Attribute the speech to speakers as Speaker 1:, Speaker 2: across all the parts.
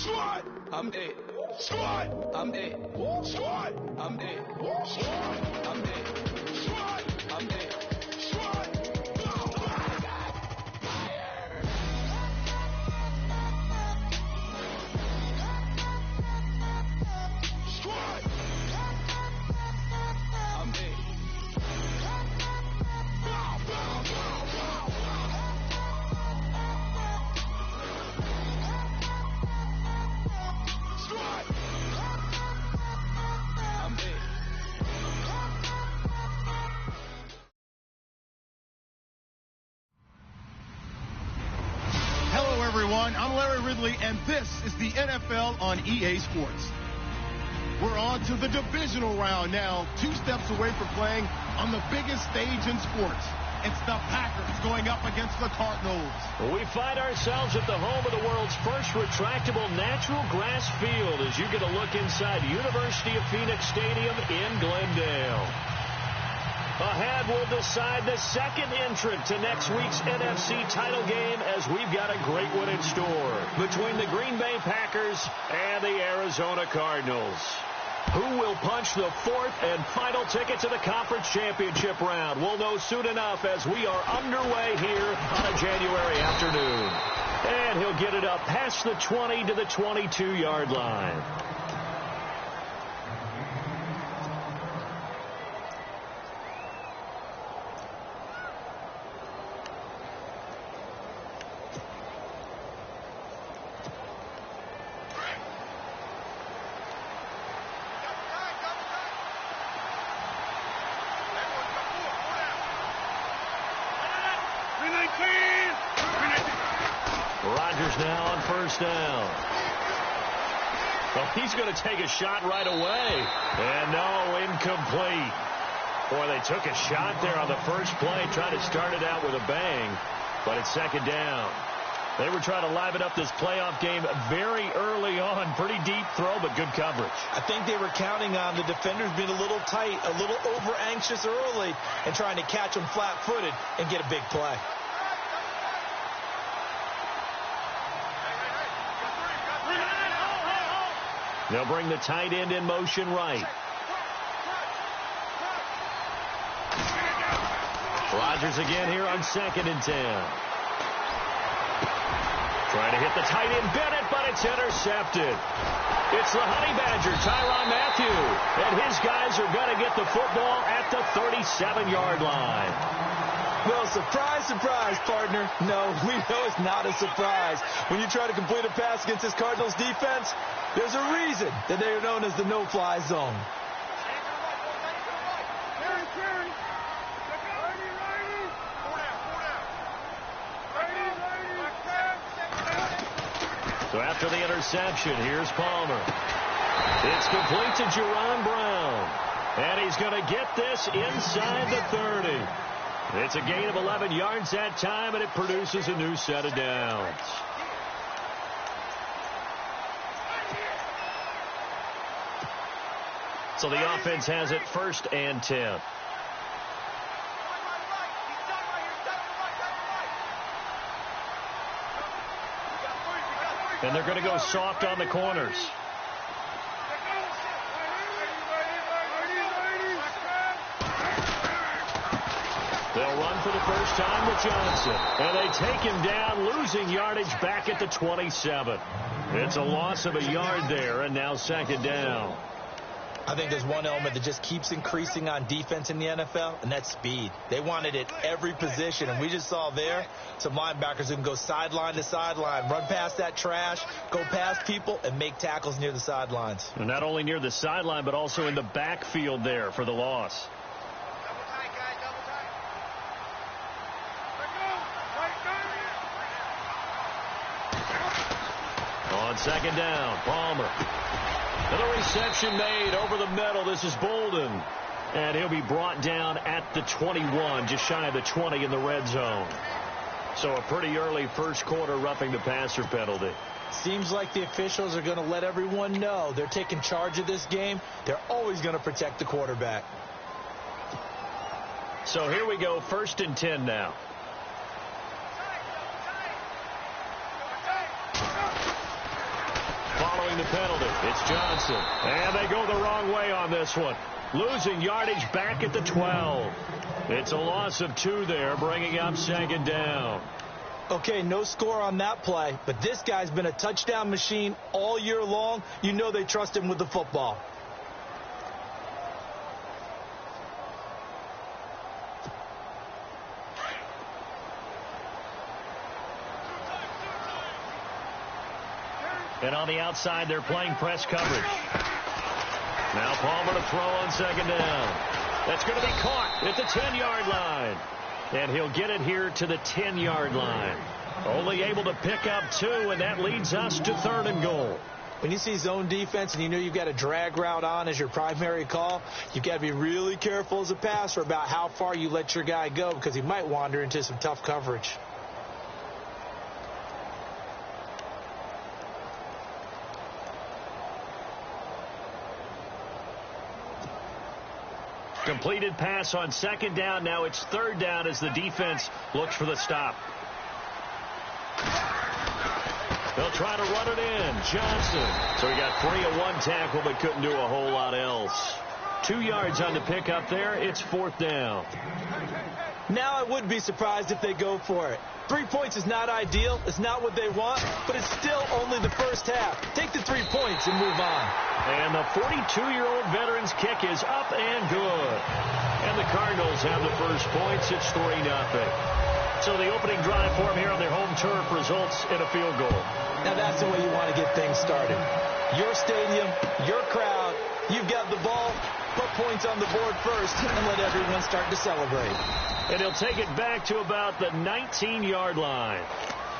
Speaker 1: Squad, I'm dead. Squad, I'm dead. Squad, I'm dead. Squad, I'm dead. Squad, I'm dead. Squad.
Speaker 2: I'm Larry Ridley, and this is the NFL on EA Sports. We're on to the divisional round now, 2 steps away from playing on the biggest stage in sports. It's the Packers going up against the Cardinals.
Speaker 3: We find ourselves at the home of the world's first retractable natural grass field as you get a look inside University of Phoenix Stadium in Glendale. Ahead, we'll decide the second entrant to next week's NFC title game as we've got a great one in store between the Green Bay Packers and the Arizona Cardinals. Who will punch the 4th and final ticket to the conference championship round? We'll know soon enough as we are underway here on a January afternoon. And he'll get it up past the 20 to the 22-yard line. Rodgers now on first down. Well, he's going to take a shot right away. And no, incomplete. Boy, they took a shot there on the first play, trying to start it out with a bang. But it's second down. They were trying to liven up this playoff game very early on. Pretty deep throw, but good coverage.
Speaker 4: I think they were counting on the defenders being a little tight, a little over-anxious early, and trying to catch them flat-footed and get a big play.
Speaker 3: They'll bring the tight end in motion right. Rodgers again here on 2nd and 10. Trying to hit the tight end Bennett, but it's intercepted. It's the Honey Badger, Tyrann Mathieu. And his guys are going to get the football at the 37-yard line.
Speaker 4: Well, surprise, surprise, partner. No, we know it's not a surprise. When you try to complete a pass against this Cardinals defense, there's a reason that they are known as the no-fly zone.
Speaker 3: So after the interception, here's Palmer. It's complete to Jerron Brown. And he's going to get this inside the 30. It's a gain of 11 yards that time, and it produces a new set of downs. So the offense has it 1st and 10. And they're going to go soft on the corners. They'll run for the first time with Johnson. And they take him down, losing yardage back at the 27. It's a loss of a yard there, and now 2nd down.
Speaker 4: I think there's one element that just keeps increasing on defense in the NFL, and that's speed. They want it at every position, and we just saw there some linebackers who can go sideline to sideline, run past that trash, go past people, and make tackles near the sidelines.
Speaker 3: And not only near the sideline, but also in the backfield there for the loss. On 2nd down, Palmer. Another reception made over the middle. This is Bolden. And he'll be brought down at the 21, just shy of the 20 in the red zone. So a pretty early first quarter roughing the passer penalty.
Speaker 4: Seems like the officials are going to let everyone know they're taking charge of this game. They're always going to protect the quarterback.
Speaker 3: So here we go, 1st and 10 now. drawing the penalty. It's Johnson. And they go the wrong way on this one. Losing yardage back at the 12. It's a loss of 2 there, bringing up 2nd down.
Speaker 4: Okay, no score on that play, but this guy's been a touchdown machine all year long. You know they trust him with the football.
Speaker 3: And on the outside, they're playing press coverage. Now Palmer to throw on 2nd down. That's going to be caught at the 10-yard line. And he'll get it here to the 10-yard line. Only able to pick up 2, and that leads us to 3rd and goal.
Speaker 4: When you see zone defense and you know you've got a drag route on as your primary call, you've got to be really careful as a passer about how far you let your guy go because he might wander into some tough coverage.
Speaker 3: Completed pass on 2nd down. Now it's 3rd down as the defense looks for the stop. They'll try to run it in. Johnson. So he got free of 1 tackle but couldn't do a whole lot else. 2 yards on the pickup there. It's 4th down.
Speaker 4: Now I would be surprised if they go for it. 3 points is not ideal. It's not what they want, but it's still only the first half. Take the 3 points and move on.
Speaker 3: And the 42-year-old veteran's kick is up and good. And the Cardinals have the first points. It's 3-0. So the opening drive for them here on their home turf results in a field goal.
Speaker 4: Now that's the way you want to get things started. Your stadium, your crowd, you've got the ball. Put points on the board first and let everyone start to celebrate.
Speaker 3: And he'll take it back to about the 19-yard line.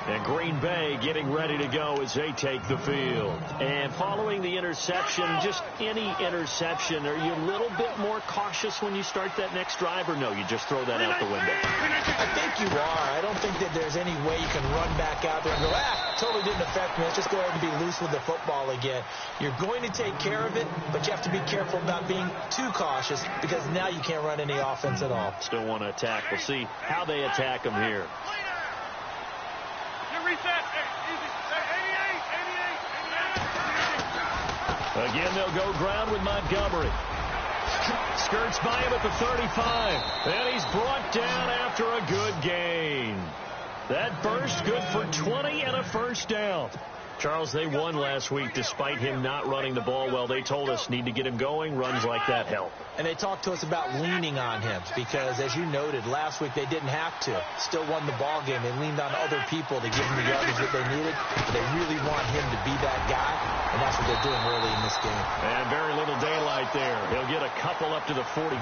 Speaker 3: And Green Bay getting ready to go as they take the field. And following the interception, just any interception, are you a little bit more cautious when you start that next drive, or no, you just throw that out the window?
Speaker 4: I think you are. I don't think that there's any way you can run back out there and go, totally didn't affect me. Let's just go ahead and be loose with the football again. You're going to take care of it, but you have to be careful about being too cautious because now you can't run any offense at all.
Speaker 3: Still want to attack. We'll see how they attack them here. Again, they'll go ground with Montgomery. Skirts by him at the 35. And he's brought down after a good gain. That burst good for 20 and a first down. Charles, they won last week despite him not running the ball well. They told us need to get him going. Runs like that help.
Speaker 4: And they talked to us about leaning on him because, as you noted, last week they didn't have to. Still won the ball game. They leaned on other people to give them the yardage that they needed. But they really want him to be that guy, and that's what they're doing early in this game.
Speaker 3: And very little daylight there. He'll get a couple up to the 44.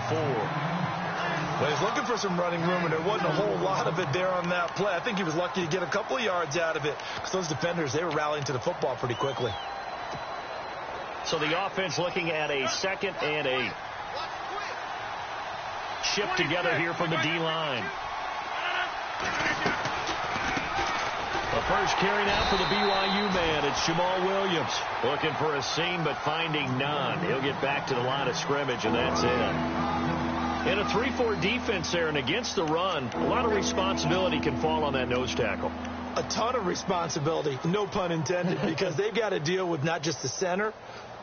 Speaker 4: Well, he's looking for some running room, and there wasn't a whole lot of it there on that play. I think he was lucky to get a couple of yards out of it because those defenders, they were rallying to the football pretty quickly.
Speaker 3: So the offense looking at a 2nd and 8. Shipped together here from the D-line. The first carry now for the BYU man. It's Jamal Williams looking for a seam but finding none. He'll get back to the line of scrimmage, and that's it. In a 3-4 defense there and against the run, a lot of responsibility can fall on that nose tackle.
Speaker 4: A ton of responsibility, no pun intended, because they've got to deal with not just the center,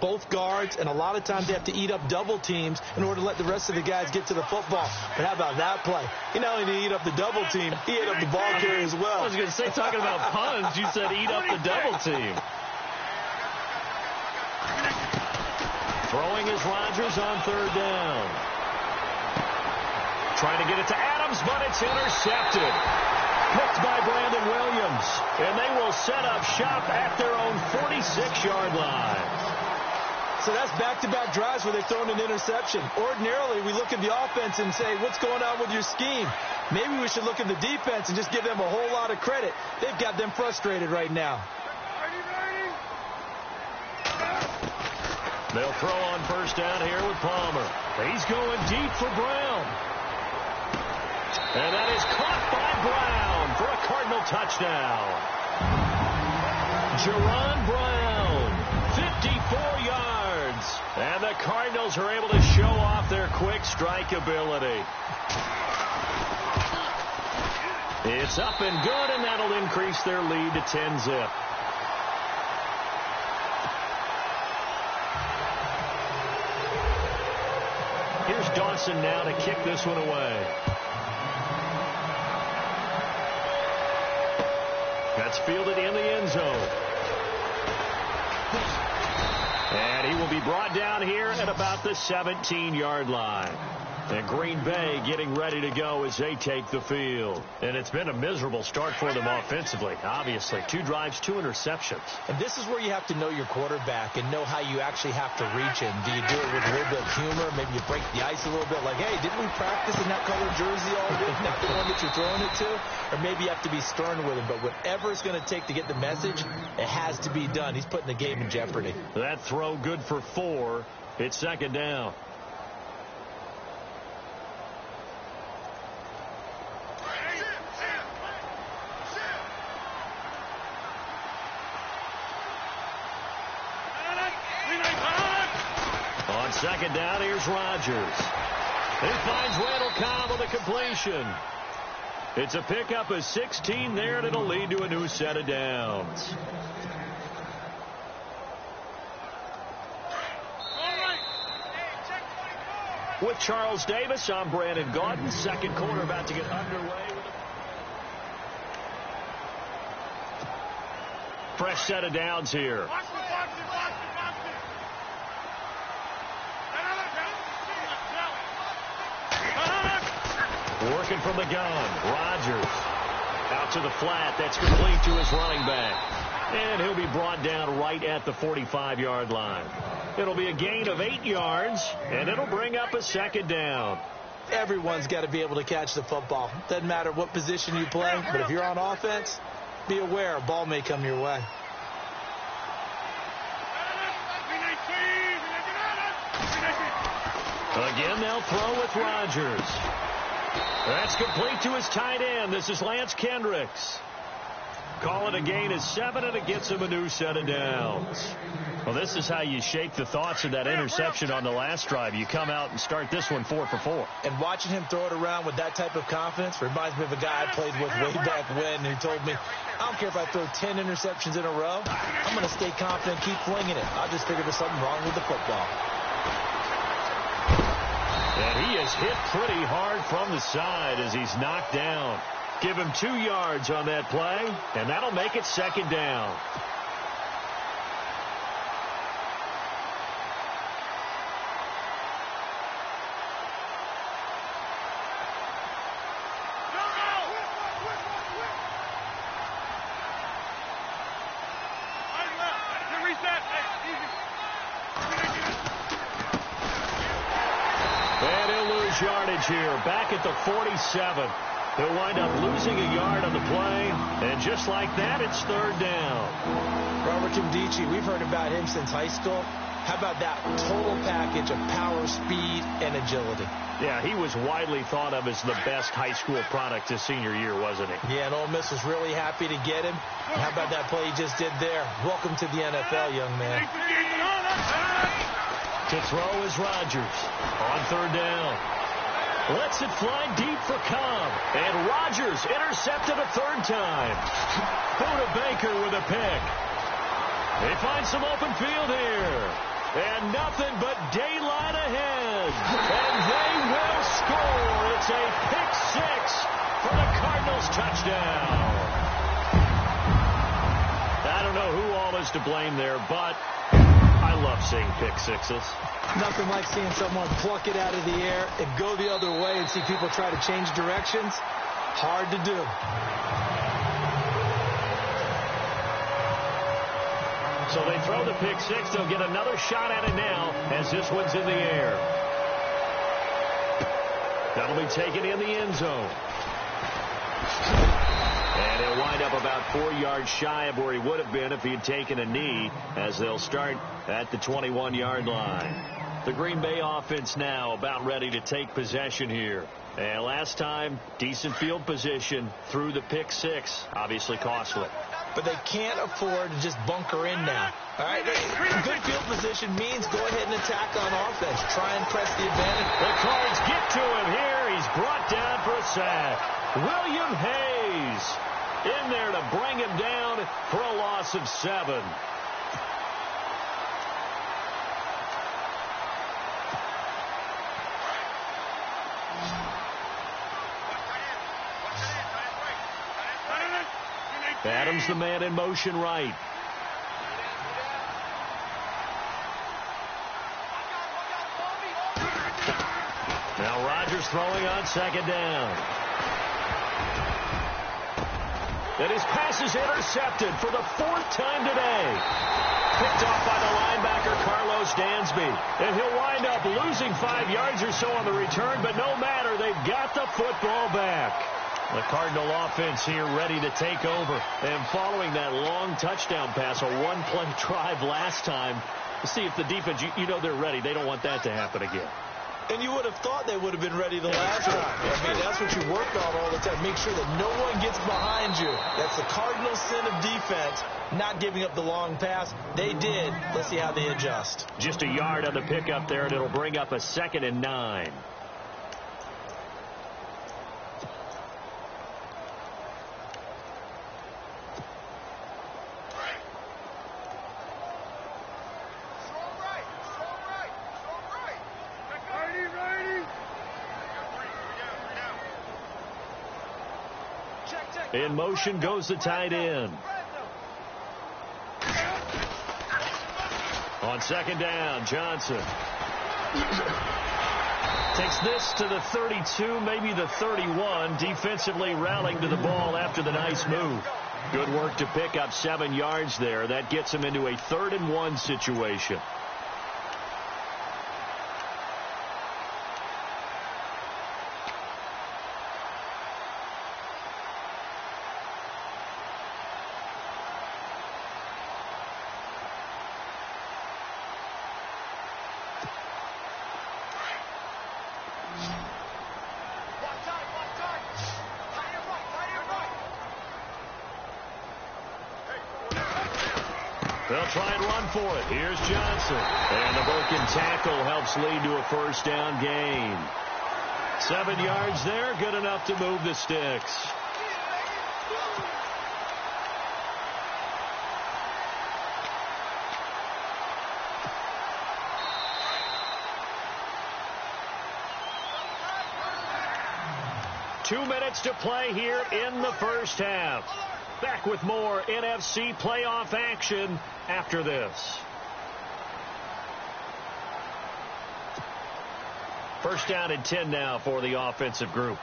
Speaker 4: both guards, and a lot of times they have to eat up double teams in order to let the rest of the guys get to the football. But how about that play? He not only did he eat up the double team, he ate up the ball carrier as well.
Speaker 3: I was going to say, talking about puns, you said eat up the double team. Throwing is Rodgers on 3rd down. Trying to get it to Adams, but it's intercepted. Picked by Brandon Williams. And they will set up shop at their own 46-yard line.
Speaker 4: So that's back-to-back drives where they've thrown an interception. Ordinarily, we look at the offense and say, what's going on with your scheme? Maybe we should look at the defense and just give them a whole lot of credit. They've got them frustrated right now.
Speaker 3: They'll throw on 1st down here with Palmer. He's going deep for Brown. And that is caught by Brown for a Cardinal touchdown. Jerron Brown, 54 yards. And the Cardinals are able to show off their quick strike ability. It's up and good, and that'll increase their lead to 10-zip. Dawson now to kick this one away. That's fielded in the end zone. And he will be brought down here at about the 17-yard line. And Green Bay getting ready to go as they take the field. And it's been a miserable start for them offensively, obviously. 2 drives, 2 interceptions.
Speaker 4: And this is where you have to know your quarterback and know how you actually have to reach him. Do you do it with a little bit of humor? Maybe you break the ice a little bit like, hey, didn't we practice in that color jersey all week, not the one that you're throwing it to? Or maybe you have to be stern with him. But whatever it's going to take to get the message, it has to be done. He's putting the game in jeopardy.
Speaker 3: That throw good for 4. It's second down. On second down, here's Rodgers. He finds Randall Cobb on the completion. It's a pickup of 16 there, and it'll lead to a new set of downs. With Charles Davis, I'm Brandon Gaudin. Second quarter about to get underway. Fresh set of downs here. Working from the gun. Rodgers out to the flat. That's complete to his running back. And he'll be brought down right at the 45-yard line. It'll be a gain of 8 yards, and it'll bring up a second down.
Speaker 4: Everyone's got to be able to catch the football. Doesn't matter what position you play, but if you're on offense, be aware a ball may come your way.
Speaker 3: Again, they'll throw with Rodgers. That's complete to his tight end. This is Lance Kendricks. Call it a gain of 7, and it gets him a new set of downs. Well, this is how you shake the thoughts of that interception on the last drive. You come out and start this one 4 for 4.
Speaker 4: And watching him throw it around with that type of confidence reminds me of a guy I played with way back when who told me, I don't care if I throw 10 interceptions in a row. I'm going to stay confident, keep flinging it. I just figured there's something wrong with the football.
Speaker 3: And he is hit pretty hard from the side as he's knocked down. Give him 2 yards on that play, and that'll make it second down. And he'll lose yardage here, back at the 47. He'll wind up losing a yard on the play, and just like that, it's third down.
Speaker 4: Robert Kimdichie, we've heard about him since high school. How about that total package of power, speed, and agility?
Speaker 3: Yeah, he was widely thought of as the best high school product his senior year, wasn't he?
Speaker 4: Yeah, and Ole Miss was really happy to get him. And how about that play he just did there? Welcome to the NFL, young man.
Speaker 3: To throw is Rodgers on third down. Lets it fly deep for Cobb. And Rodgers intercepted a third time. Buda Baker with a pick. They find some open field here. And nothing but daylight ahead. And they will score. It's a pick 6 for the Cardinals touchdown. I don't know who all is to blame there, but I love seeing pick sixes.
Speaker 4: Nothing like seeing someone pluck it out of the air and go the other way and see people try to change directions. Hard to do.
Speaker 3: So they throw the pick 6. They'll get another shot at it now as this one's in the air. That'll be taken in the end zone. And he'll wind up about 4 yards shy of where he would have been if he had taken a knee, as they'll start at the 21-yard line. The Green Bay offense now about ready to take possession here. And last time, decent field position through the pick 6. Obviously costly.
Speaker 4: But they can't afford to just bunker in now. All right, good field position means go ahead and attack on offense. Try and press the advantage.
Speaker 3: The Cards get to him here. He's brought down for a sack. William Hayes in there to bring him down for a loss of 7. Adams the man in motion right. Now Rodgers throwing on second down. And his pass is intercepted for the 4th time today. Picked off by the linebacker Carlos Dansby. And he'll wind up losing 5 yards or so on the return, but no matter, they've got the football back. The Cardinal offense here ready to take over. And following that long touchdown pass, a one-play drive last time, see if the defense, you know they're ready. They don't want that to happen again.
Speaker 4: And you would have thought they would have been ready the last time. I mean, that's what you work on all the time. Make sure that no one gets behind you. That's the cardinal sin of defense, not giving up the long pass. They did. Let's see how they adjust.
Speaker 3: Just a yard on the pickup there, and it'll bring up a 2nd and 9. In motion goes the tight end. On second down, Johnson takes this to the 32, maybe the 31, defensively rallying to the ball after the nice move. Good work to pick up 7 yards there. That gets him into a 3rd and 1 situation. They'll try and run for it. Here's Johnson. And the broken tackle helps lead to a 1st down gain. 7 yards there, good enough to move the sticks. Two minutes to play here in the first half. Back with more NFC playoff action after this. First down and 10 now for the offensive group.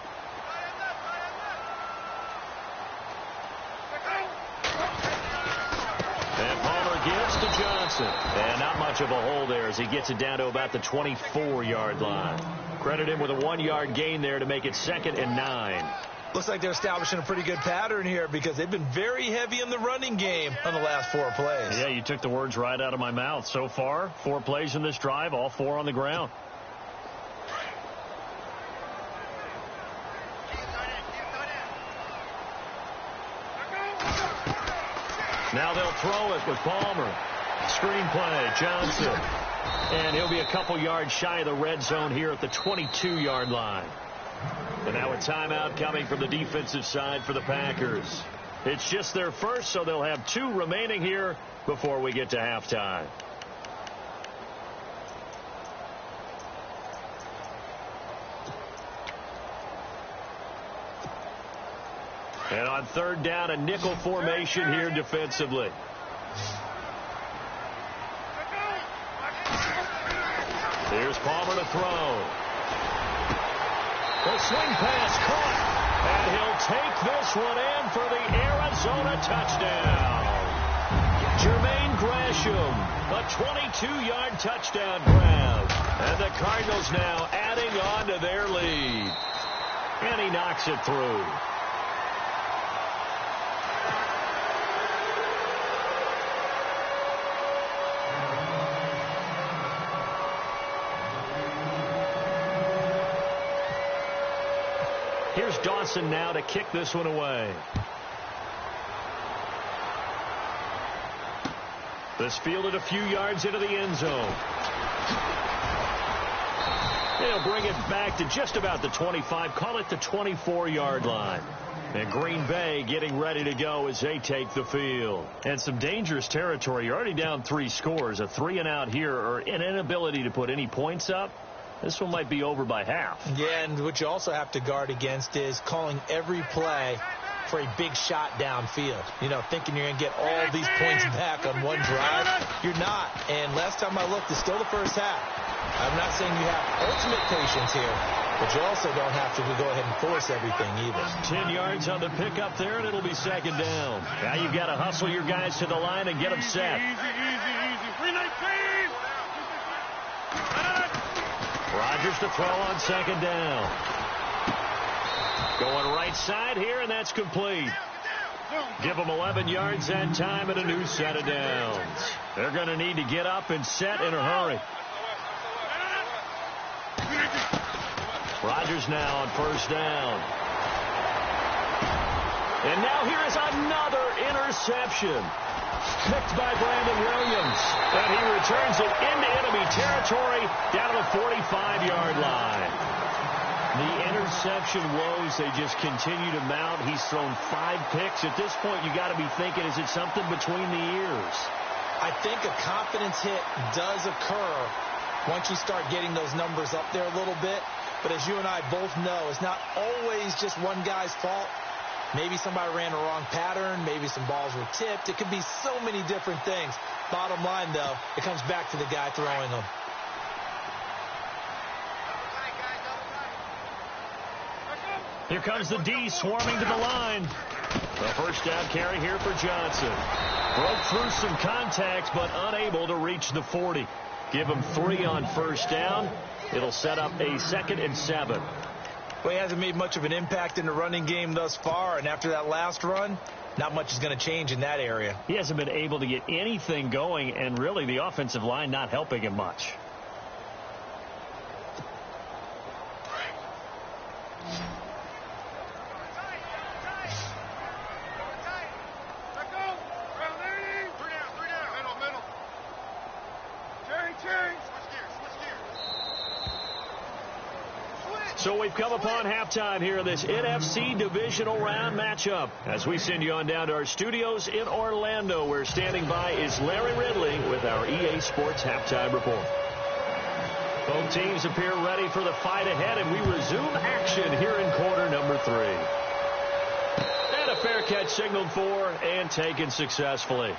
Speaker 3: And Palmer gives to Johnson. And not much of a hole there as he gets it down to about the 24-yard line. Credit him with a 1-yard gain there to make it 2nd and 9.
Speaker 4: Looks like they're establishing a pretty good pattern here because they've been very heavy in the running game on the last 4 plays.
Speaker 3: Yeah, you took the words right out of my mouth. So far, 4 plays in this drive, all 4 on the ground. Now they'll throw it with Palmer. Screen play, Johnson. And he'll be a couple yards shy of the red zone here at the 22-yard line. And now a timeout coming from the defensive side for the Packers. It's just their first, so they'll have 2 remaining here before we get to halftime. And on 3rd down, a nickel formation here defensively. Here's Palmer to throw. The swing pass caught. And he'll take this one in for the Arizona touchdown. Jermaine Gresham, a 22-yard touchdown grab. And the Cardinals now adding on to their lead. And he knocks it through. Here's Dawson now to kick this one away. This fielded a few yards into the end zone. They'll bring it back to just about the 25, call it the 24-yard line. And Green Bay getting ready to go as they take the field. And some dangerous territory. You're already down 3 scores. A 3-and-out here or an inability to put any points up. This one might be over by half.
Speaker 4: Yeah, and what you also have to guard against is calling every play for a big shot downfield. You know, thinking you're going to get all these points back on one drive. You're not. And last time I looked, it's still the first half. I'm not saying you have ultimate patience here, but you also don't have to go ahead and force everything either.
Speaker 3: 10 yards on the pickup there, and it'll be second down. Now you've got to hustle your guys to the line and get them set.
Speaker 2: Easy. 319.
Speaker 3: Rodgers to throw on second down. Going right side here, and that's complete. Give them 11 yards that time and a new set of downs. They're going to need to get up and set in a hurry. Rodgers now on first down. And now here is another interception. Picked by Brandon Williams. And he returns it into enemy territory down to the 45-yard line. The interception woes, they just continue to mount. He's thrown 5 picks. At this point, you got to be thinking, is it something between the ears?
Speaker 4: I think a confidence hit does occur once you start getting those numbers up there a little bit. But as you and I both know, it's not always just one guy's fault. Maybe somebody ran a wrong pattern. Maybe some balls were tipped. It could be so many different things. Bottom line, though, it comes back to the guy throwing them.
Speaker 3: Here comes the D swarming to the line. The first down carry here for Johnson. Broke through some contact, but unable to reach the 40. Give him 3 on first down. It'll set up a 2nd and 7.
Speaker 4: Well, he hasn't made much of an impact in the running game thus far, and after that last run, not much is going to change in that area.
Speaker 3: He hasn't been able to get anything going, and really the offensive line not helping him much. So we've come upon halftime here in this NFC divisional round matchup. As we send you on down to our studios in Orlando, where standing by is Larry Ridley with our EA Sports halftime report. Both teams appear ready for the fight ahead, and we resume action here in quarter number 3. And a fair catch signaled for and taken successfully.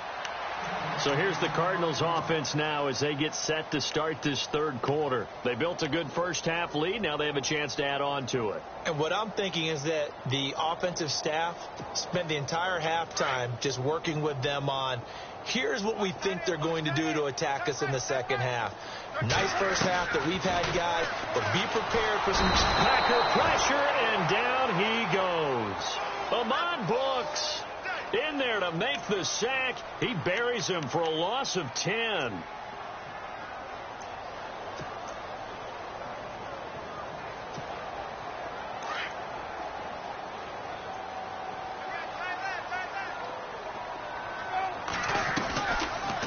Speaker 3: So here's the Cardinals offense now as they get set to start this third quarter. They built a good first half lead. Now they have a chance to add on to it.
Speaker 4: And what I'm thinking is that the offensive staff spent the entire halftime just working with them on, here's what we think they're going to do to attack us in the second half. Nice first half that we've had, guys, but be prepared for some
Speaker 3: Packer pressure, and down he goes. Ahmad Brooks in there to make the sack. He buries him for a loss of 10.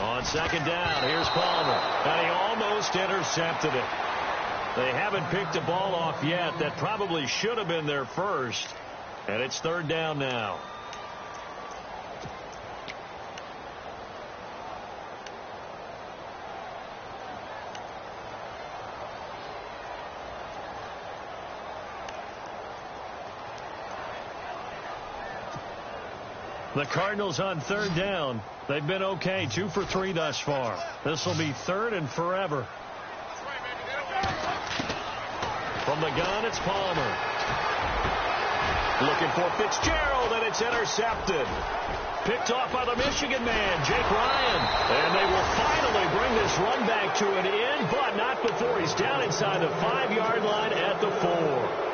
Speaker 3: On second down, here's Palmer. And he almost intercepted it. They haven't picked the ball off yet. That probably should have been their first. And it's third down now. The Cardinals on third down. They've been okay, 2 for 3 thus far. This will be third and forever. From the gun, it's Palmer. Looking for Fitzgerald, and it's intercepted. Picked off by the Michigan man, Jake Ryan. And they will finally bring this run back to an end, but not before he's down inside the 5-yard line at the 4.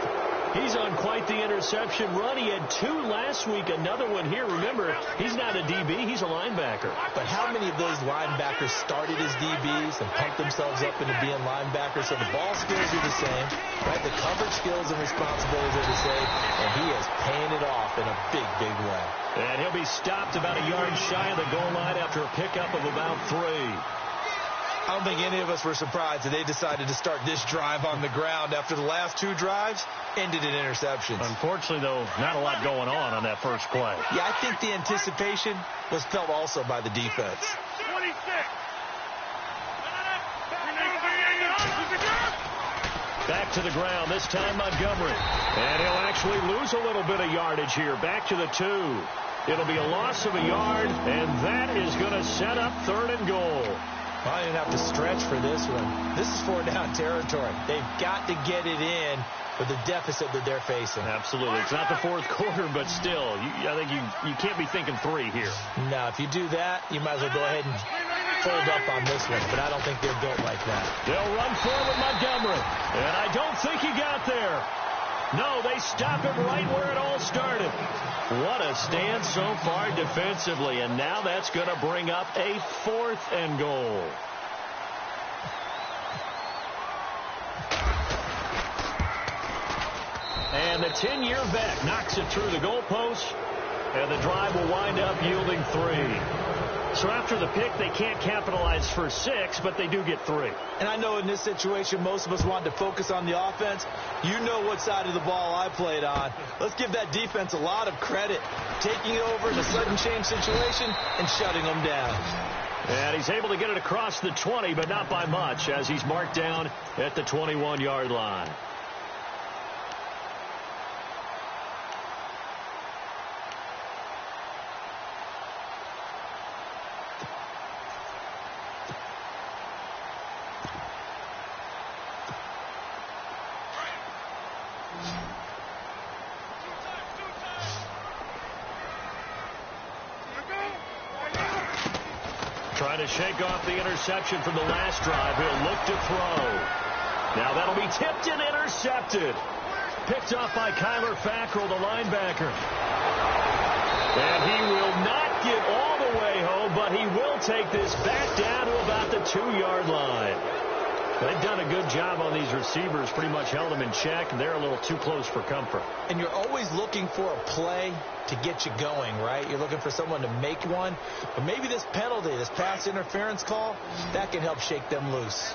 Speaker 3: He's on quite the interception run. He had 2 last week, another one here. Remember, he's not a DB, he's a linebacker.
Speaker 4: But how many of those linebackers started as DBs and pumped themselves up into being linebackers? So the ball skills are the same, right? The coverage skills and responsibilities are the same, and he is paying it off in a big, big way.
Speaker 3: And he'll be stopped about a yard shy of the goal line after a pickup of about 3.
Speaker 4: I don't think any of us were surprised that they decided to start this drive on the ground after the last 2 drives ended in interceptions.
Speaker 3: Unfortunately, though, not a lot going on that first play.
Speaker 4: Yeah, I think the anticipation was felt also by the defense.
Speaker 2: 26.
Speaker 3: Back to the ground, this time Montgomery. And he'll actually lose a little bit of yardage here. Back to the 2. It'll be a loss of a yard, and that is going to set up 3rd and goal.
Speaker 4: I didn't have to stretch for this one. This is 4-down territory. They've got to get it in with the deficit that they're facing.
Speaker 3: Absolutely. It's not the 4th quarter, but still, I think you can't be thinking 3 here.
Speaker 4: No, if you do that, you might as well go ahead and fold up on this one, but I don't think they're built like that.
Speaker 3: They'll run forward Montgomery, and I don't think he got there. No, they stop him right where it all started. What a stand so far defensively, and now that's going to bring up a 4th and goal. And the 10-year vet knocks it through the goalpost, and the drive will wind up yielding 3. So after the pick, they can't capitalize for 6, but they do get 3.
Speaker 4: And I know in this situation, most of us want to focus on the offense. You know what side of the ball I played on. Let's give that defense a lot of credit, taking over in a sudden change situation and shutting them down.
Speaker 3: And he's able to get it across the 20, but not by much, as he's marked down at the 21-yard line. Trying to shake off the interception from the last drive. He'll look to throw. Now that'll be tipped and intercepted. Picked off by Kyler Fackrell, the linebacker. And he will not get all the way home, but he will take this back down to about the 2-yard line. They've done a good job on these receivers, pretty much held them in check, and they're a little too close for comfort.
Speaker 4: And you're always looking for a play to get you going, right? You're looking for someone to make one. But maybe this penalty, this pass interference call, that can help shake them loose.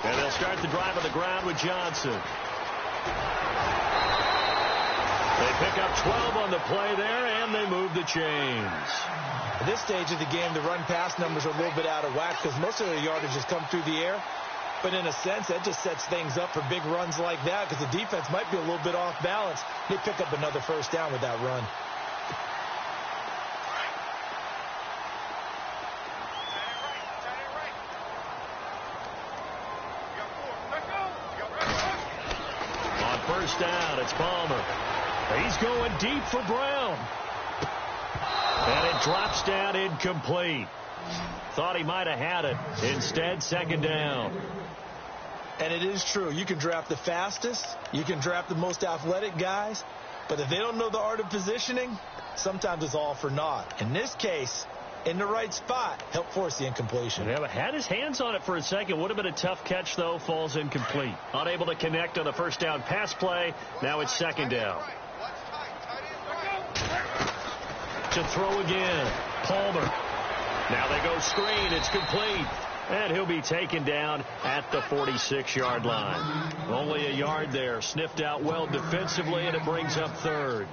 Speaker 3: And they'll start the drive on the ground with Johnson. They pick up 12 on the play there, and they move the chains.
Speaker 4: At this stage of the game, the run-pass numbers are a little bit out of whack because most of the yardage has come through the air. But in a sense, that just sets things up for big runs like that because the defense might be a little bit off balance. They pick up another 1st down with that run.
Speaker 3: On 1st down, it's Palmer. He's going deep for Brown. And it drops down incomplete. Thought he might have had it. Instead, 2nd down.
Speaker 4: And it is true. You can draft the fastest. You can draft the most athletic guys. But if they don't know the art of positioning, sometimes it's all for naught. In this case, in the right spot, help force the incompletion.
Speaker 3: Yeah, but had his hands on it for a second. Would have been a tough catch, though. Falls incomplete. Unable to connect on the 1st down pass play. Now it's 2nd down. To throw again. Palmer. Now they go screen. It's complete. And he'll be taken down at the 46-yard line. Only a yard there. Sniffed out well defensively, and it brings up 3rd.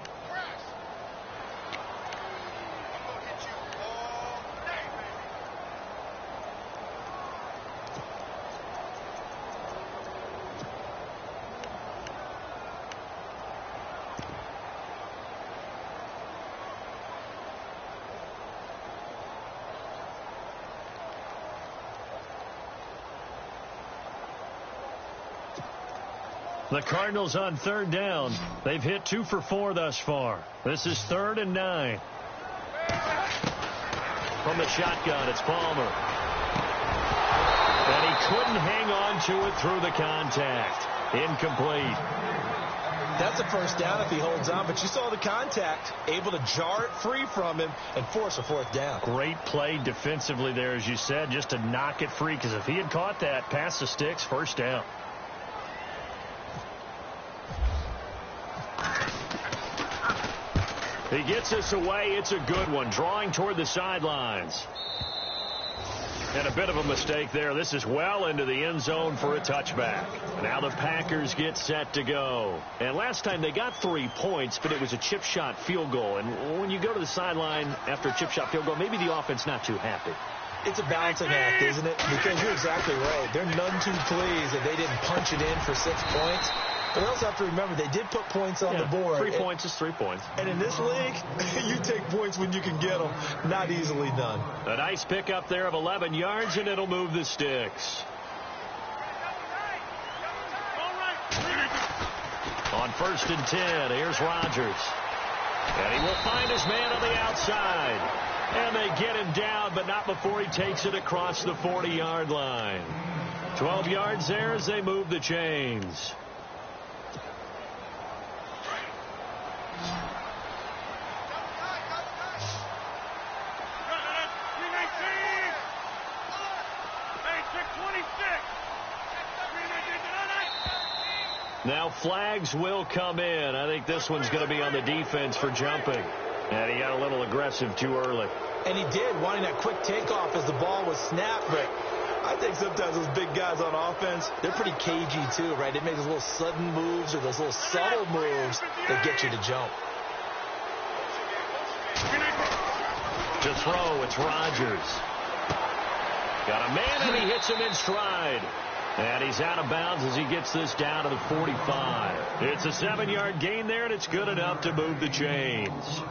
Speaker 3: The Cardinals on 3rd down. They've hit 2 for 4 thus far. This is 3rd and 9. From the shotgun, it's Palmer. And he couldn't hang on to it through the contact. Incomplete.
Speaker 4: That's a 1st down if he holds on, but you saw the contact, able to jar it free from him and force a 4th down.
Speaker 3: Great play defensively there, as you said, just to knock it free, because if he had caught that, past the sticks, 1st down. He gets us away. It's a good one. Drawing toward the sidelines. And a bit of a mistake there. This is well into the end zone for a touchback. Now the Packers get set to go. And last time they got 3 points, but it was a chip shot field goal. And when you go to the sideline after a chip shot field goal, maybe the offense not too happy.
Speaker 4: It's a balancing act, isn't it? Because you're exactly right. They're none too pleased that they didn't punch it in for 6 points. But they also have to remember they did put points on the board.
Speaker 3: 3 points is 3 points.
Speaker 4: And in this league, you take points when you can get them. Not easily done.
Speaker 3: A nice pickup there of 11 yards, and it'll move the sticks. On 1st and 10, here's Rodgers. And he will find his man on the outside. And they get him down, but not before he takes it across the 40-yard line. 12 yards there as they move the chains. Now flags will come in. I think this one's going to be on the defense for jumping. And he got a little aggressive too early.
Speaker 4: And he did, wanting that quick takeoff as the ball was snapped. But I think sometimes those big guys on offense, they're pretty cagey too, right? They make those little sudden moves or those little subtle moves that get you to jump.
Speaker 3: To throw, it's Rodgers. Got a man, and he hits him in stride. And he's out of bounds as he gets this down to the 45. It's a 7-yard gain there, and it's good enough to move the chains.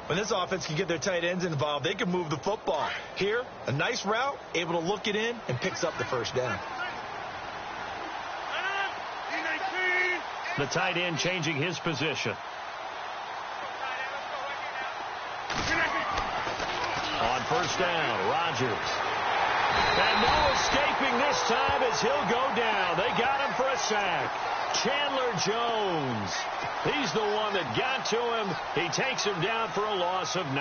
Speaker 4: When this offense can get their tight ends involved, they can move the football. Here, a nice route, able to look it in, and picks up the first down.
Speaker 3: The tight end changing his position. On 1st down, Rodgers. And no escaping this time as he'll go down. They got him for a sack. Chandler Jones. He's the one that got to him. He takes him down for a loss of 9.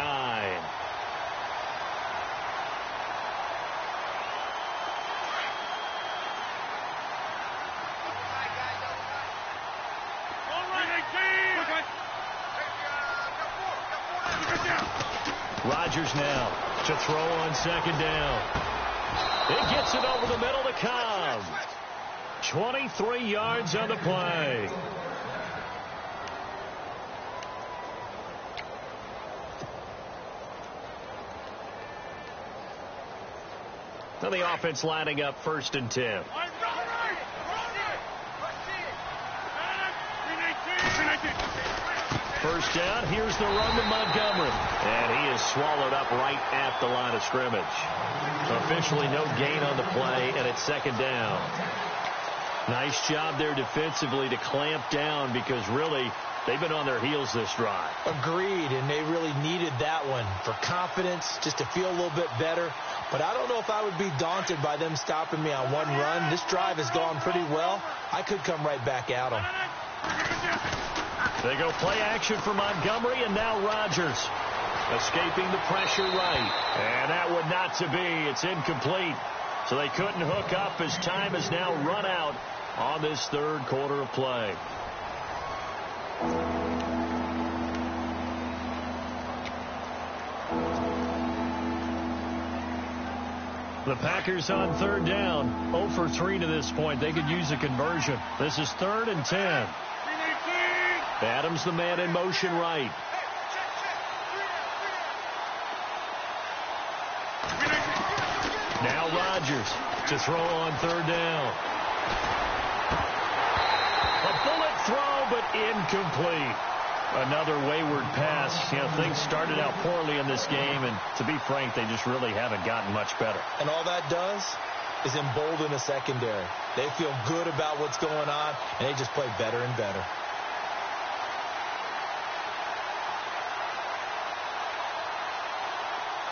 Speaker 3: Rodgers now to throw on 2nd down. It gets it over the middle to Cobb. 23 yards on the play. Now the offense lining up 1st and 10. First down, here's the run to Montgomery. And he is swallowed up right at the line of scrimmage. Officially no gain on the play, and it's 2nd down. Nice job there defensively to clamp down because really they've been on their heels this drive.
Speaker 4: Agreed, and they really needed that one for confidence, just to feel a little bit better. But I don't know if I would be daunted by them stopping me on one run. This drive has gone pretty well. I could come right back at them.
Speaker 3: They go play action for Montgomery, and now Rodgers escaping the pressure right. And that would not to be. It's incomplete. So they couldn't hook up as time has now run out on this 3rd quarter of play. The Packers on 3rd down. 0 for 3 to this point. They could use a conversion. This is 3rd and 10. Adams the man in motion right. Now Rodgers to throw on 3rd down. A bullet throw, but incomplete. Another wayward pass. You know, things started out poorly in this game, and to be frank, they just really haven't gotten much better.
Speaker 4: And all that does is embolden the secondary. They feel good about what's going on, and they just play better and better.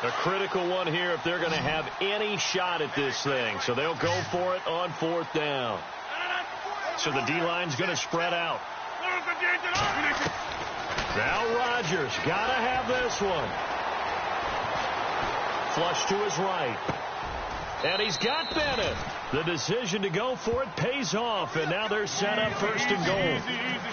Speaker 3: A critical one here if they're going to have any shot at this thing. So they'll go for it on 4th down. So the D-line's going to spread out. Now Rodgers got to have this one. Flush to his right. And he's got Bennett. The decision to go for it pays off, and now they're set up 1st and goal.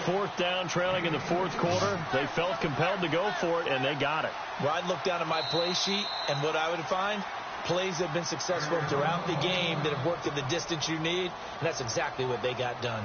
Speaker 3: 4th down, trailing in the 4th quarter. They felt compelled to go for it, and they got it.
Speaker 4: Well, I'd look down at my play sheet, and what I would find, plays that have been successful throughout the game that have worked at the distance you need, and that's exactly what they got done.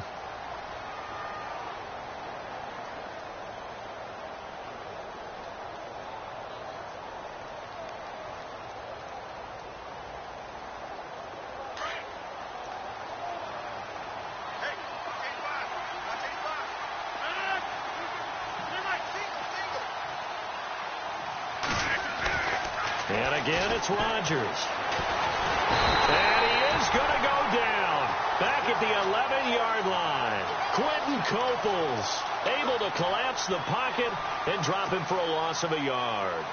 Speaker 3: And again, it's Rodgers. And he is going to go down. Back at the 11-yard line. Quentin Coples able to collapse the pocket and drop him for a loss of a yard.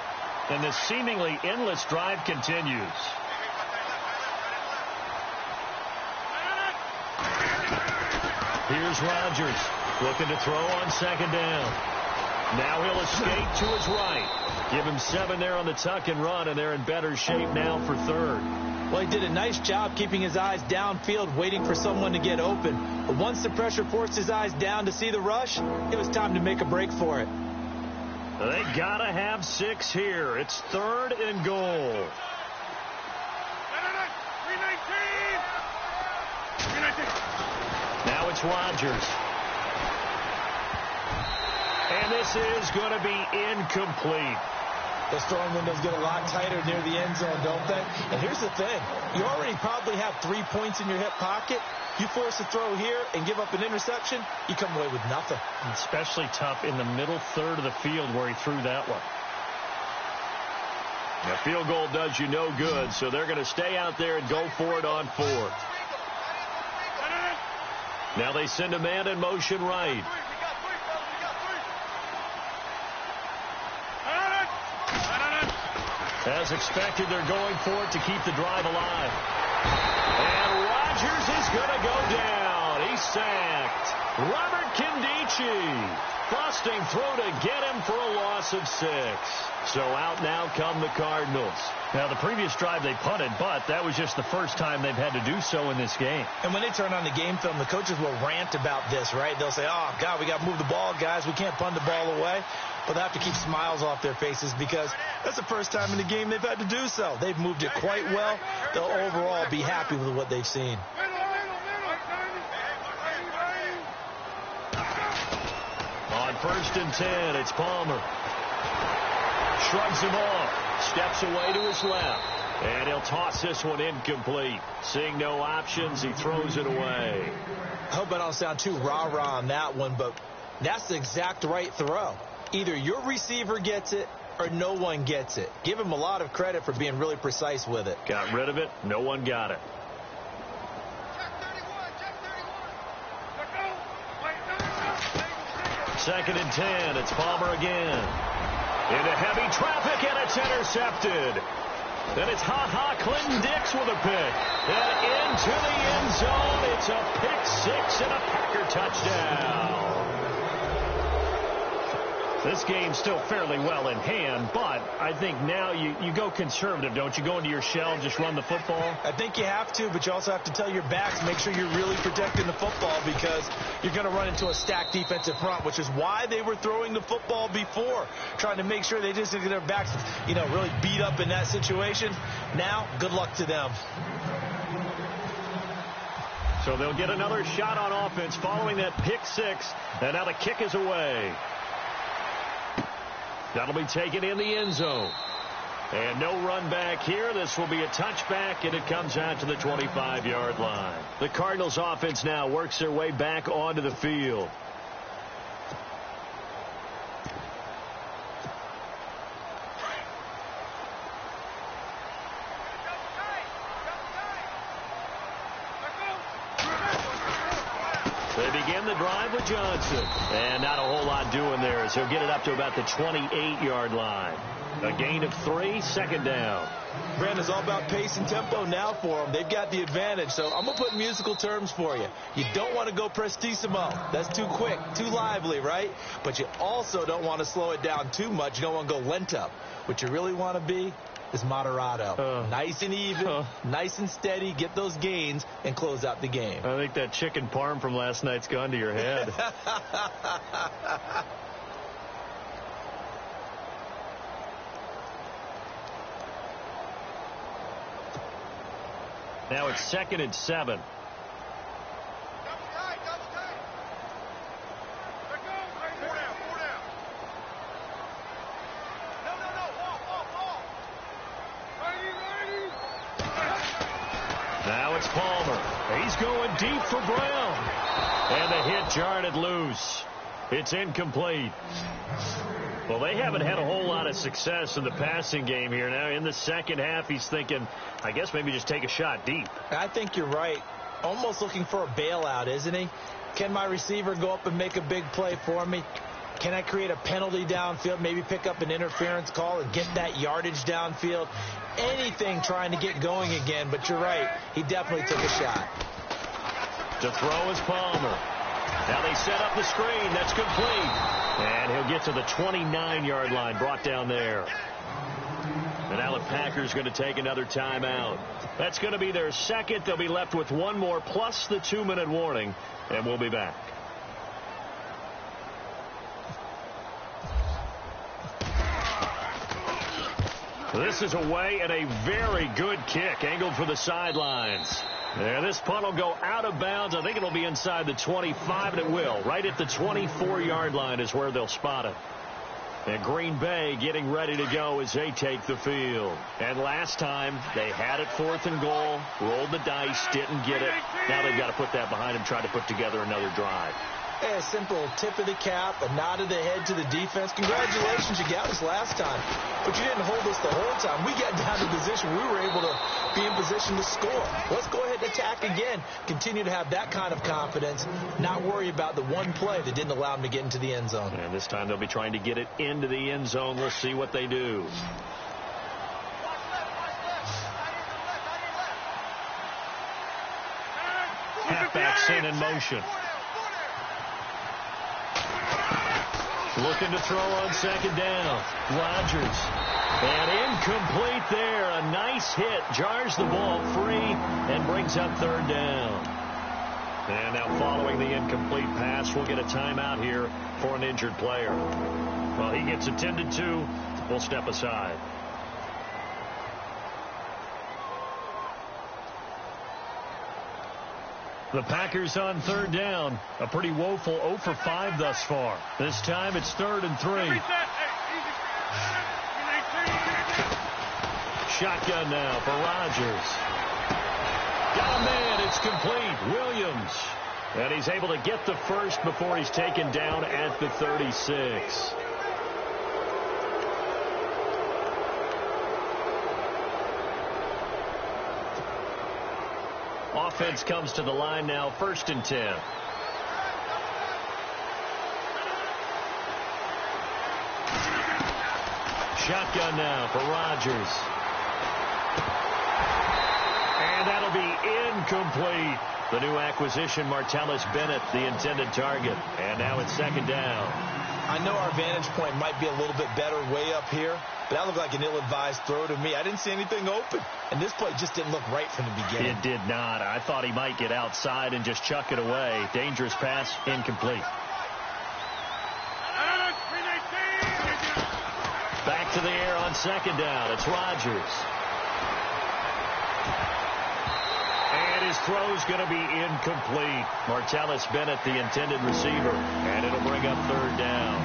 Speaker 3: And this seemingly endless drive continues. Here's Rodgers looking to throw on second down. Now he'll escape to his right. Give him 7 there on the tuck and run, and they're in better shape now for third.
Speaker 4: Well, he did a nice job keeping his eyes downfield, waiting for someone to get open. But once the pressure forced his eyes down to see the rush, it was time to make a break for it.
Speaker 3: They gotta have 6 here. It's third and goal. Now it's Rodgers. And this is going to be incomplete.
Speaker 4: Those throwing windows get a lot tighter near the end zone, don't they? And here's the thing. You already probably have 3 points in your hip pocket. You force a throw here and give up an interception, you come away with nothing.
Speaker 3: Especially tough in the middle third of the field where he threw that one. The field goal does you no good, so they're going to stay out there and go for it on 4th. Now they send a man in motion right. As expected, they're going for it to keep the drive alive. And Rodgers is going to go down. He's sacked. Robert Kindici. Busting through to get him for a loss of 6. So out now come the Cardinals. Now, the previous drive they punted, but that was just the first time they've had to do so in this game.
Speaker 4: And when they turn on the game film, the coaches will rant about this, right? They'll say, oh, God, we got to move the ball, guys. We can't punt the ball away. But they have to keep smiles off their faces because that's the first time in the game they've had to do so. They've moved it quite well. They'll overall be happy with what they've seen.
Speaker 3: On 1st and 10, it's Palmer. Shrugs him off. Steps away to his left. And he'll toss this one incomplete. Seeing no options, he throws it away.
Speaker 4: I hope I don't sound too rah-rah on that one, but that's the exact right throw. Either your receiver gets it or no one gets it. Give him a lot of credit for being really precise with it.
Speaker 3: Got rid of it. No one got it. Second and 10. It's Palmer again. Into heavy traffic, and it's intercepted. Then it's Clinton Dix with a pick. And into the end zone. It's a pick 6 and a Packer touchdown. This game's still fairly well in hand, but I think now you go conservative, don't you? Go into your shell and just run the football?
Speaker 4: I think you have to, but you also have to tell your backs, make sure you're really protecting the football because you're going to run into a stacked defensive front, which is why they were throwing the football before, trying to make sure they just get their backs, really beat up in that situation. Now, good luck to them.
Speaker 3: So they'll get another shot on offense following that pick 6, and now the kick is away. That'll be taken in the end zone. And no run back here. This will be a touchback, and it comes out to the 25-yard line. The Cardinals offense now works their way back onto the field. They begin the drive with Johnson. And not a whole lot doing there as he'll get it up to about the 28-yard line. A gain of 3, second down.
Speaker 4: Brandon, it's all about pace and tempo now for them. They've got the advantage. So I'm going to put musical terms for you. You don't want to go prestissimo. That's too quick, too lively, right? But you also don't want to slow it down too much. You don't want to go lento. What you really want to be is moderato. Nice and even, nice and steady, get those gains, and close out the game.
Speaker 3: I think that chicken parm from last night's gone to your head. Now it's 2nd and 7. Now it's Palmer. He's going deep for Brown. And the hit jarred it loose. It's incomplete. Well, they haven't had a whole lot of success in the passing game here. Now, in the second half, he's thinking, I guess maybe just take a shot deep.
Speaker 4: I think you're right. Almost looking for a bailout, isn't he? Can my receiver go up and make a big play for me? Can I create a penalty downfield, maybe pick up an interference call and get that yardage downfield? Anything trying to get going again, but you're right. He definitely took a shot.
Speaker 3: To throw is Palmer. Now they set up the screen. That's complete. And he'll get to the 29-yard line, brought down there. And now the Packers going to take another timeout. That's going to be their second. They'll be left with one more plus the 2-minute warning, and we'll be back. This is away and a very good kick angled for the sidelines. And this punt will go out of bounds. I think it'll be inside the 25, and it will. Right at the 24-yard line is where they'll spot it. And Green Bay getting ready to go as they take the field. And last time they had it 4th and goal, rolled the dice, didn't get it. Now they've got to put that behind them, try to put together another drive.
Speaker 4: Hey, a simple tip of the cap, a nod of the head to the defense. Congratulations, you got us last time. But you didn't hold us the whole time. We got down to position. We were able to be in position to score. Let's go ahead and attack again. Continue to have that kind of confidence. Not worry about the one play that didn't allow them to get into the end zone.
Speaker 3: And this time they'll be trying to get it into the end zone. We'll see what they do. Halfback sent in motion. Looking to throw on second down. Rodgers. And incomplete there. A nice hit. Jars the ball free and brings up 3rd down. And now following the incomplete pass, we'll get a timeout here for an injured player. Well, he gets attended to. We'll step aside. The Packers on 3rd down. A pretty woeful 0 for 5 thus far. This time it's 3rd and 3. Shotgun now for Rodgers. Got a man. It's complete. Williams. And he's able to get the first before he's taken down at the 36. Offense comes to the line now, 1st and 10. Shotgun now for Rodgers. And that'll be incomplete. The new acquisition, Martellus Bennett, the intended target. And now it's 2nd down.
Speaker 4: I know our vantage point might be a little bit better way up here, but that looked like an ill-advised throw to me. I didn't see anything open, and this play just didn't look right from the beginning.
Speaker 3: It did not. I thought he might get outside and just chuck it away. Dangerous pass, incomplete. Back to the air on 2nd down. It's Rodgers. And his throw's going to be incomplete. Martellus Bennett, the intended receiver, and it'll bring up 3rd down.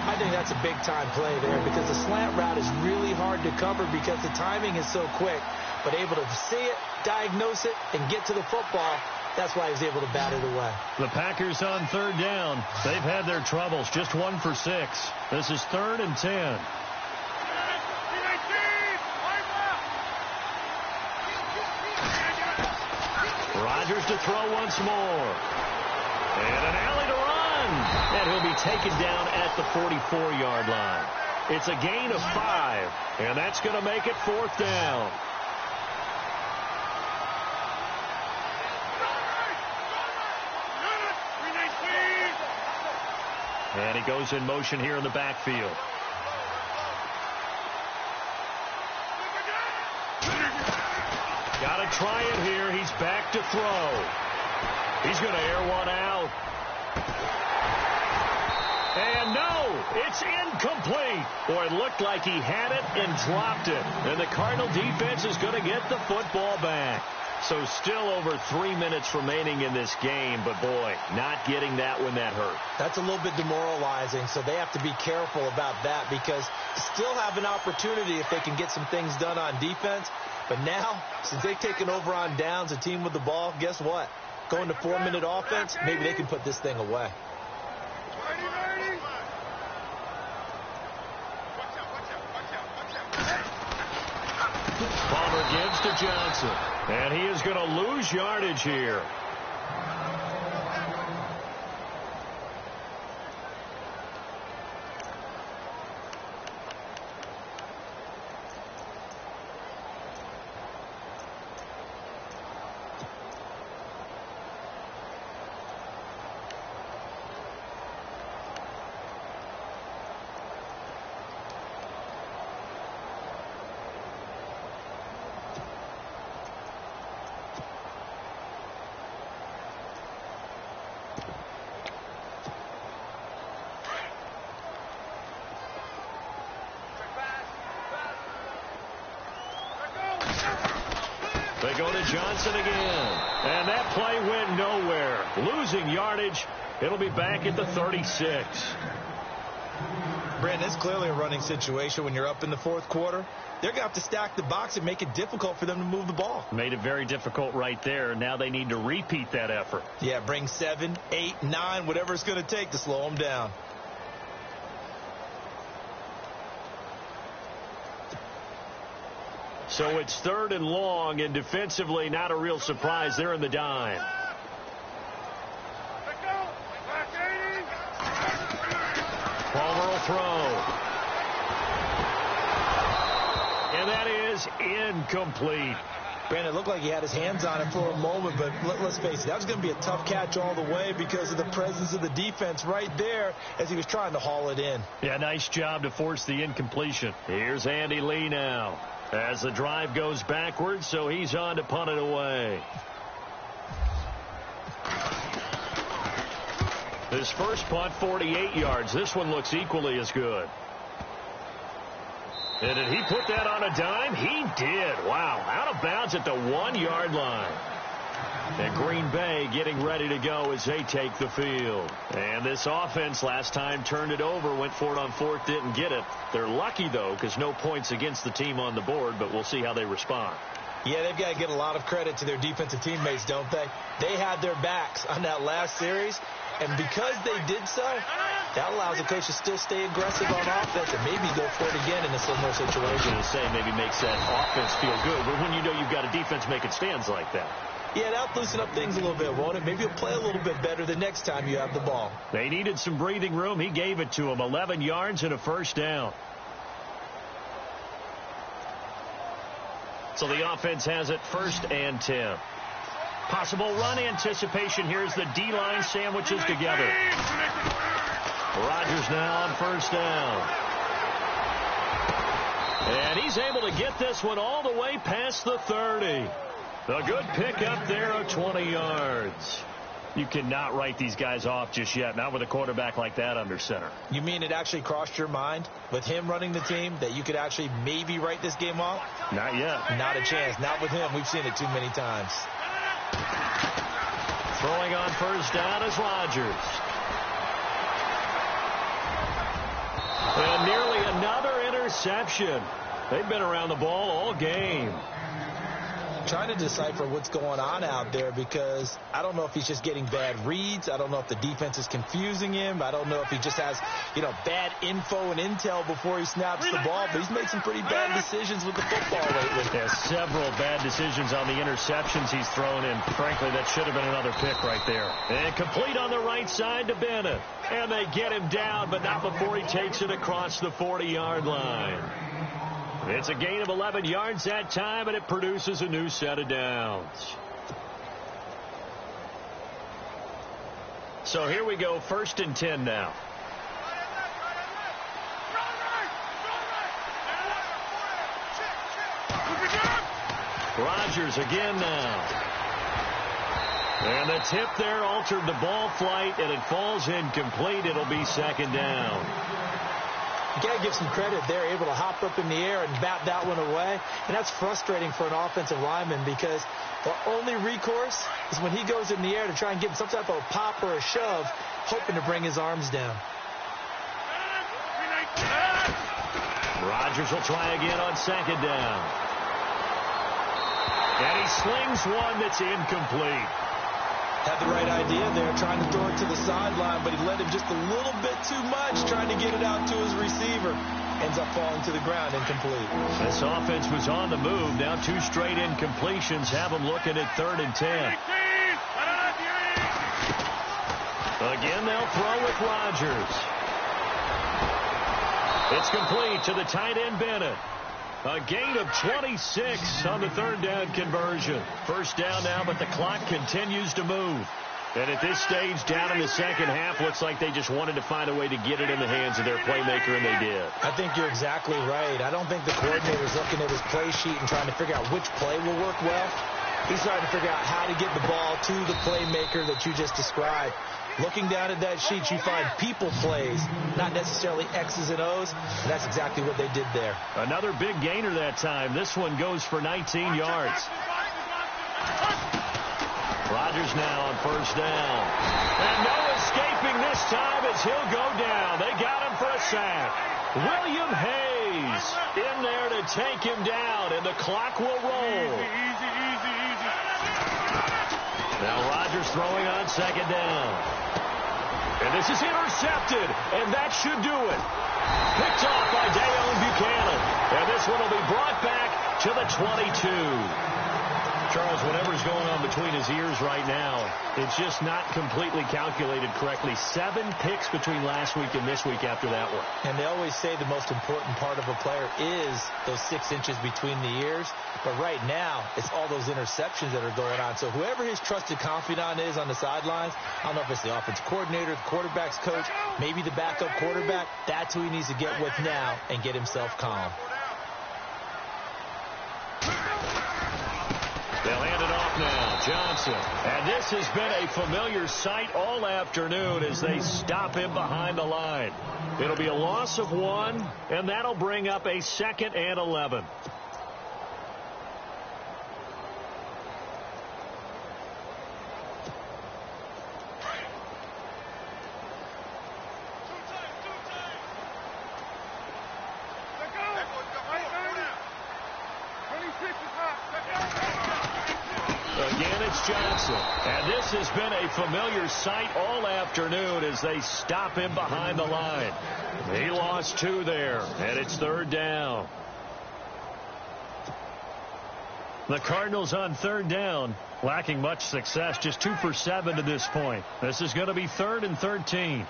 Speaker 4: I think that's a big-time play there because the slant route is really hard to cover because the timing is so quick. But able to see it, diagnose it, and get to the football, that's why he was able to bat it away.
Speaker 3: The Packers on 3rd down. They've had their troubles. Just 1 for 6. This is 3rd and 10. Rodgers to throw once more. And an alley to run. And he'll be taken down at the 44-yard line. It's a gain of 5. And that's going to make it 4th down. And he goes in motion here in the backfield. Got to try it here. He's back to throw. He's going to air one out. And no, it's incomplete. Boy, it looked like he had it and dropped it. And the Cardinal defense is going to get the football back. So still over 3 minutes remaining in this game. But, boy, not getting that when that hurt.
Speaker 4: That's a little bit demoralizing, so they have to be careful about that because still have an opportunity if they can get some things done on defense. But now, since they've taken over on downs, a team with the ball, guess what? Going to 4-minute offense, maybe they can put this thing away.
Speaker 3: gives to Johnson. And he is going to lose yardage here. They go to Johnson again. And that play went nowhere. Losing yardage. It'll be back at the 36.
Speaker 4: Brandon, it's clearly a running situation when you're up in the fourth quarter. They're going to have to stack the box and make it difficult for them to move the ball.
Speaker 3: Made it very difficult right there. Now they need to repeat that effort.
Speaker 4: Yeah, bring 7, 8, 9, whatever it's going to take to slow them down.
Speaker 3: So it's 3rd and long, and defensively not a real surprise. They're in the dime. Palmer will throw. And that is incomplete.
Speaker 4: Brandon, it looked like he had his hands on it for a moment, but let's face it, that was going to be a tough catch all the way because of the presence of the defense right there as he was trying to haul it in.
Speaker 3: Yeah, nice job to force the incompletion. Here's Andy Lee now. As the drive goes backwards, so he's on to punt it away. His first punt, 48 yards. This one looks equally as good. And did he put that on a dime? He did. Wow. Out of bounds at the 1-yard line. And Green Bay getting ready to go as they take the field. And this offense last time turned it over, went for it on 4th, didn't get it. They're lucky, though, because no points against the team on the board, but we'll see how they respond.
Speaker 4: Yeah, they've got to get a lot of credit to their defensive teammates, don't they? They had their backs on that last series, and because they did so, that allows the coach to still stay aggressive on offense and maybe go for it again in a similar situation.
Speaker 3: I was going to say maybe makes that offense feel good, but when you know you've got a defense making stands like that.
Speaker 4: Yeah, that'll loosen up things a little bit, won't it? Maybe you'll play a little bit better the next time you have the ball.
Speaker 3: They needed some breathing room. He gave it to them. 11 yards and a first down. So the offense has it 1st and 10. Possible run anticipation. Here's the D-line sandwiches together. Rodgers now on 1st down. And he's able to get this one all the way past the 30. A good pickup there of 20 yards. You cannot write these guys off just yet, not with a quarterback like that under center.
Speaker 4: You mean it actually crossed your mind with him running the team that you could actually maybe write this game off?
Speaker 3: Not yet.
Speaker 4: Not a chance. Not with him. We've seen it too many times.
Speaker 3: Throwing on 1st down is Rodgers. And nearly another interception. They've been around the ball all game.
Speaker 4: Trying to decipher what's going on out there because I don't know if he's just getting bad reads. I don't know if the defense is confusing him. I don't know if he just has, bad info and intel before he snaps the ball. But he's made some pretty bad decisions with the football lately.
Speaker 3: Yeah, several bad decisions on the interceptions he's thrown in. Frankly, that should have been another pick right there. And complete on the right side to Bennett. And they get him down, but not before he takes it across the 40-yard line. It's a gain of 11 yards that time, and it produces a new set of downs. So here we go, 1st and 10 now. Rodgers again now. And the tip there altered the ball flight, and it falls incomplete. It'll be 2nd down.
Speaker 4: You got to give some credit. They're able to hop up in the air and bat that one away. And that's frustrating for an offensive lineman because the only recourse is when he goes in the air to try and give him some type of a pop or a shove, hoping to bring his arms down.
Speaker 3: Rodgers will try again on 2nd down. And he slings one that's incomplete.
Speaker 4: Had the right idea there, trying to throw it to the sideline, but he let him just a little bit too much, trying to get it out to his receiver. ends up falling to the ground incomplete.
Speaker 3: This offense was on the move. Now 2 straight incompletions have them looking at 3rd and 10. Again, they'll throw with Rodgers. It's complete to the tight end, Bennett. A gain of 26 on the 3rd down conversion. First down now, but the clock continues to move. And at this stage, down in the second half, looks like they just wanted to find a way to get it in the hands of their playmaker, and they did.
Speaker 4: I think you're exactly right. I don't think the coordinator's looking at his play sheet and trying to figure out which play will work well. He's trying to figure out how to get the ball to the playmaker that you just described. Looking down at that sheet, you find people plays, not necessarily X's and O's. And that's exactly what they did there.
Speaker 3: Another big gainer that time. This one goes for 19 yards. Rodgers now on first down. And no escaping this time as he'll go down. They got him for a sack. William Hayes in there to take him down, and the clock will roll. Now Rodgers throwing on second down. And this is intercepted, and that should do it. Picked off by Dayon Buchanan. And this one will be brought back to the 22. Charles, whatever's going on between his ears right now, it's just not completely calculated correctly. 7 picks between last week and this week after that one.
Speaker 4: And they always say the most important part of a player is those 6 inches between the ears. But right now, it's all those interceptions that are going on. So whoever his trusted confidant is on the sidelines, I don't know if it's the offensive coordinator, the quarterback's coach, maybe the backup quarterback, that's who he needs to get with now and get himself calm.
Speaker 3: They'll hand it off now. Johnson. And this has been a familiar sight all afternoon as they stop him behind the line. It'll be a loss of 1, and that'll bring up a 2nd and 11. Again, it's Johnson. And this has been a familiar sight all afternoon as they stop him behind the line. He lost 2 there, and it's 3rd down. The Cardinals on 3rd down, lacking much success, just 2 for 7 to this point. This is going to be 3rd and 13.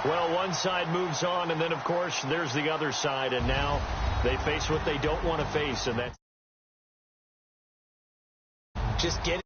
Speaker 3: Well, one side moves on, and then, of course, there's the other side, and now they face what they don't want to face, and that's
Speaker 4: just get